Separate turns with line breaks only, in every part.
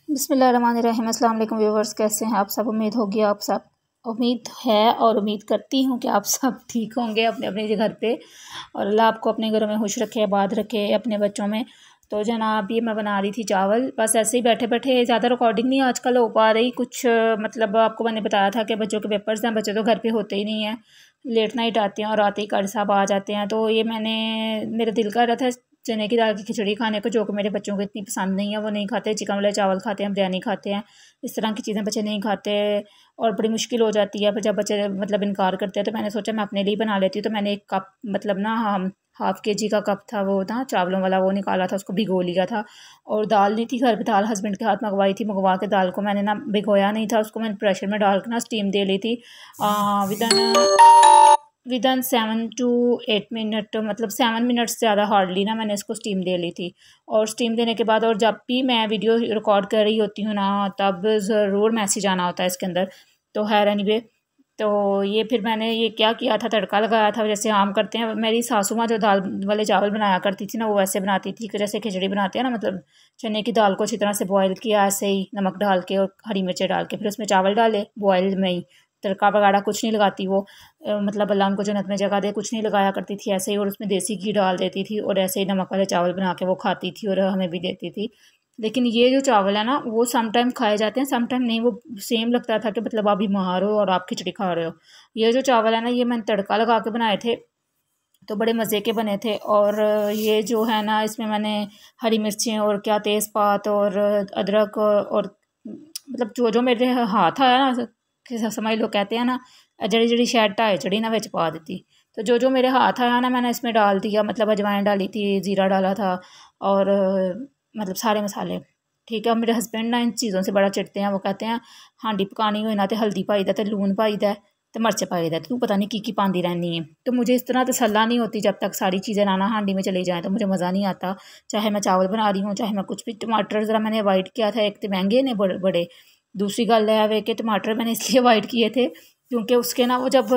बिस्मिल्लाहिर्रहमानिर्रहीम। अस्सलाम वालेकुम व्यूवर्स, कैसे हैं आप सब। उम्मीद है और उम्मीद करती हूँ कि आप सब ठीक होंगे अपने अपने घर पे, और अल्लाह आपको अपने घरों में खुश रखे, आबाद रखे, अपने बच्चों में। तो जनाब ये मैं बना रही थी चावल, बस ऐसे ही बैठे बैठे, ज़्यादा रिकॉर्डिंग नहीं आजकल हो पा रही कुछ। मतलब आपको मैंने बताया था कि बच्चों के पेपर्स हैं, बच्चे तो घर पे होते ही नहीं हैं, लेट नाइट आते हैं और आते ही कार साहब आ जाते हैं। तो ये मेरा दिल कर रहा था चने की दाल की खिचड़ी खाने को, जो कि मेरे बच्चों को इतनी पसंद नहीं है। वो नहीं खाते, चिकन वाले चावल खाते हैं, बिरयानी खाते हैं, इस तरह की चीज़ें बच्चे नहीं खाते और बड़ी मुश्किल हो जाती है फिर जब बच्चे मतलब इनकार करते हैं। तो मैंने सोचा मैं अपने लिए बना लेती हूँ। तो मैंने एक कप मतलब ना हाफ़ के जी का कप था वो ना चावलों वाला, वो निकाला था, उसको भिगो लिया था। और दाल नहीं थी घर पे, दाल हस्बैंड के हाथ मंगवाई थी। मंगवा के दाल को मैंने ना भिगोया नहीं था, उसको मैंने प्रेशर में डाल के ना स्टीम दे ली थी विदन 7 to 8 मिनट, मतलब 7 मिनट से ज़्यादा हार्डली ना मैंने इसको स्टीम दे ली थी। और स्टीम देने के बाद, और जब भी मैं वीडियो रिकॉर्ड कर रही होती हूँ ना, तब ज़रूर मैसेज आना होता है इसके अंदर। तो खैर एनीवे, तो ये फिर मैंने ये क्या किया था, तड़का लगाया था जैसे आम करते हैं। मेरी सासू माँ जो दाल वाले चावल बनाया करती थी ना, वो वैसे बनाती थी कि जैसे खिचड़ी बनाते हैं ना, मतलब चने की दाल को अच्छी तरह से बॉयल किया ऐसे ही नमक डाल के और हरी मिर्चें डाल के, फिर उसमें चावल डाले बॉयल में ही। तड़का वगैरह कुछ नहीं लगाती वो, मतलब अल्लाह उनको जन्नत में जगह दे, कुछ नहीं लगाया करती थी ऐसे ही। और उसमें देसी घी डाल देती थी और ऐसे ही नमक वाले चावल बना के वो खाती थी और हमें भी देती थी। लेकिन ये जो चावल है ना, वो सम टाइम खाए जाते हैं, सम टाइम नहीं। वो सेम लगता था कि मतलब आप बीमार हो और आप खिचड़ी खा रहे हो। ये जो चावल है ना, ये मैंने तड़का लगा के बनाए थे, तो बड़े मज़े के बने थे। और ये जो है ना, इसमें मैंने हरी मिर्चें और क्या तेज़पात और अदरक और मतलब जो जो मेरे हाथ आया ना, समझ लो कहते हैं ना, जड़ी जड़ी शैड ढाई चढ़ी ना, विच पा दी। तो जो जो मेरे हाथ आया ना, मैंने इसमें डाल दिया। मतलब अजवाइन डाली थी, ज़ीरा डाला था और मतलब सारे मसाले। ठीक है। और मेरे हस्बैंड ना इन चीज़ों से बड़ा चिढ़ते हैं। वो कहते हैं हांडी पकानी हो ना तो हल्दी पाई दा, तो लून पाई दा, तो मिर्च पाई दा, तू पता नहीं की पाती रहनी है। तो मुझे इस तरह तसल्ला नहीं होती जब तक सारी चीज़ें ना हांडी में चली जाएँ, तो मुझे मज़ा नहीं आता। चाहे मैं चावल बना रही हूँ, चाहे मैं कुछ भी। टमाटर ज़रा मैंने अवॉइड किया था, एक तो महंगे ने बड़े। दूसरी गल है वे कि टमाटर मैंने इसलिए अवॉइड किए थे क्योंकि उसके ना वो जब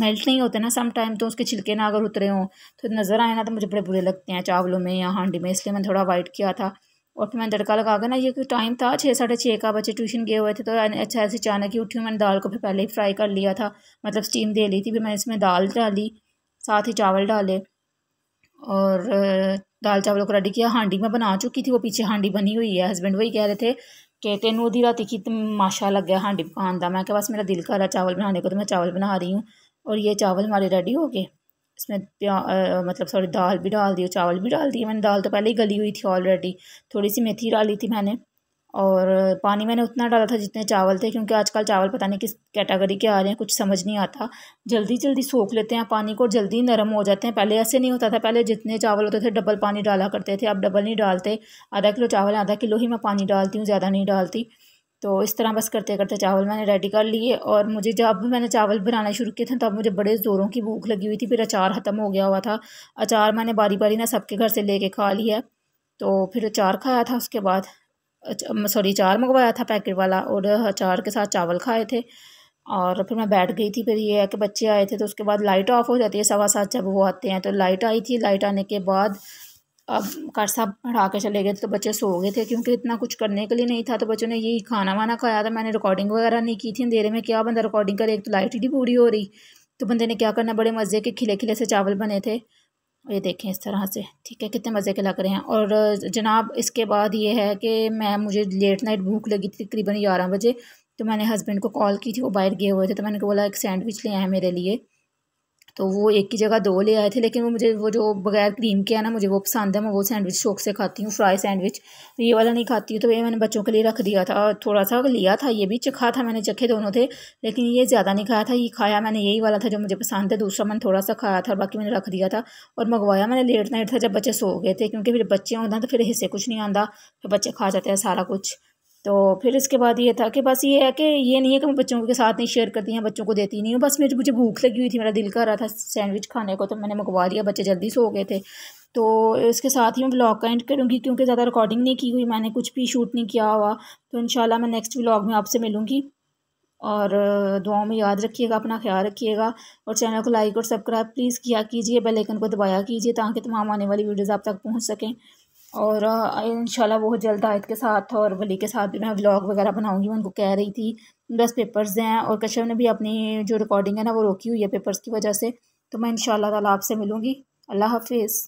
मेल्ट नहीं होते ना सम टाइम, तो उसके छिलके ना अगर उतरे हों तो नज़र आए ना, तो मुझे बड़े बुरे लगते हैं चावलों में या हांडी में, इसलिए मैंने थोड़ा अवॉइड किया था। और फिर मैंने तड़का लगा के ना, ये टाइम था 6 साढ़े 6 का, बच्चे ट्यूशन गए हुए थे। तो अच्छा ऐसे अचानक ही उठी हूँ, मैंने दाल को फिर पहले ही फ्राई कर लिया था, मतलब स्टीम दे ली थी। फिर मैंने इसमें दाल डाली, साथ ही चावल डाले और दाल चावलों को रेडी किया। हांडी में बना चुकी थी, वो पीछे हांडी बनी हुई है। हस्बैंड वही कह रहे थे कि तेनों दी राती की तमाशा लग गया हांडी पकाने का। मैं क्या, बस मेरा दिल कर रहा चावल बनाने को, तो मैं चावल बना रही हूँ। और ये चावल हमारे रेडी हो गए। इसमें मतलब सॉरी, दाल भी डाल दी, चावल भी डाल दिए मैंने। दाल तो पहले ही गली हुई थी ऑलरेडी। थोड़ी सी मेथी डाली थी मैंने, और पानी मैंने उतना डाला था जितने चावल थे, क्योंकि आजकल चावल पता नहीं किस कैटेगरी के आ रहे हैं, कुछ समझ नहीं आता। जल्दी जल्दी सोख लेते हैं पानी को और जल्दी नरम हो जाते हैं। पहले ऐसे नहीं होता था, पहले जितने चावल होते थे डबल पानी डाला करते थे, अब डबल नहीं डालते। आधा किलो चावल है, आधा किलो ही मैं पानी डालती हूँ, ज़्यादा नहीं डालती। तो इस तरह बस करते करते चावल मैंने रेडी कर लिए। और मुझे जब मैंने चावल बनाना शुरू किए थे, तब मुझे बड़े ज़ोरों की भूख लगी हुई थी। फिर अचार ख़त्म हो गया हुआ था, अचार मैंने बारी बारी ना सबके घर से लेके खा लिया। तो फिर अचार खाया था, उसके बाद सॉरी अचार मंगवाया था पैकेट वाला, और अचार के साथ चावल खाए थे। और फिर मैं बैठ गई थी। फिर ये है कि बच्चे आए थे, तो उसके बाद लाइट ऑफ हो जाती है 7:15 जब वो आते हैं। तो लाइट आई थी, लाइट आने के बाद अब कार साहब पढ़ा के चले गए थे, तो बच्चे सो गए थे क्योंकि इतना कुछ करने के लिए नहीं था। तो बच्चों ने यही खाना वाना खाया था। मैंने रिकॉर्डिंग वगैरह नहीं की थी अंधेरे में, क्या बंदा रिकॉर्डिंग करे, एक तो लाइट ही नहीं पूरी हो रही। तो बंदे ने क्या करना, बड़े मज़े के खिले खिले से चावल बने थे, ये देखें इस तरह से। ठीक है, कितने मज़े के लग रहे हैं। और जनाब इसके बाद ये है कि मुझे लेट नाइट भूख लगी थी तकरीबन 11 बजे। तो मैंने हस्बैंड को कॉल की थी, वो बाहर गए हुए थे। तो मैंने बोला एक सैंडविच ले आए मेरे लिए। तो वो एक की जगह 2 ले आए थे, लेकिन वो जो बगैर क्रीम के है ना, मुझे वो पसंद है। मैं वो सैंडविच शौक से खाती हूँ, फ्राई सैंडविच। ये वाला नहीं खाती हूँ, तो ये मैंने बच्चों के लिए रख दिया था। थोड़ा सा लिया था, ये भी चखा था मैंने, चखे दोनों थे, लेकिन ये ज़्यादा नहीं खाया था। ये खाया मैंने यही वाला था जो मुझे पसंद है, दूसरा मैंने थोड़ा सा खाया था, बाकी मैंने रख दिया था। और मंगवाया मैंने लेट नाइट था, जब बच्चे सो गए थे, क्योंकि फिर बच्चे हों ना तो फिर हिस्से कुछ नहीं आता, फिर बच्चे खा जाते हैं सारा कुछ। तो फिर इसके बाद ये था कि बस ये है कि ये नहीं है कि मैं बच्चों के साथ नहीं शेयर करती हैं, बच्चों को देती नहीं हूँ। बस मुझे भूख लगी हुई थी, मेरा दिल कर रहा था सैंडविच खाने को, तो मैंने मंगवा लिया। बच्चे जल्दी सो गए थे। तो इसके साथ ही मैं व्लॉग का एंड करूँगी, क्योंकि ज़्यादा रिकॉर्डिंग नहीं की हुई मैंने, कुछ भी शूट नहीं किया हुआ। तो इंशाल्लाह मैं नेक्स्ट व्लॉग में आपसे मिलूँगी। और दुआओं में याद रखिएगा, अपना ख्याल रखिएगा। और चैनल को लाइक और सब्सक्राइब प्लीज़ किया कीजिए, बेल आइकन को दबाया कीजिए, ताकि तमाम आने वाली वीडियोज़ आप तक पहुँच सकें। और इंशाल्लाह बहुत जल्द आयत के साथ और वली के साथ भी मैं व्लॉग वगैरह बनाऊंगी। मैं उनको कह रही थी बस पेपर्स हैं, और कश्यप ने भी अपनी जो रिकॉर्डिंग है ना वो रोकी हुई है पेपर्स की वजह से। तो मैं इंशाल्लाह ताला आपसे मिलूँगी। अल्लाह हाफिज़।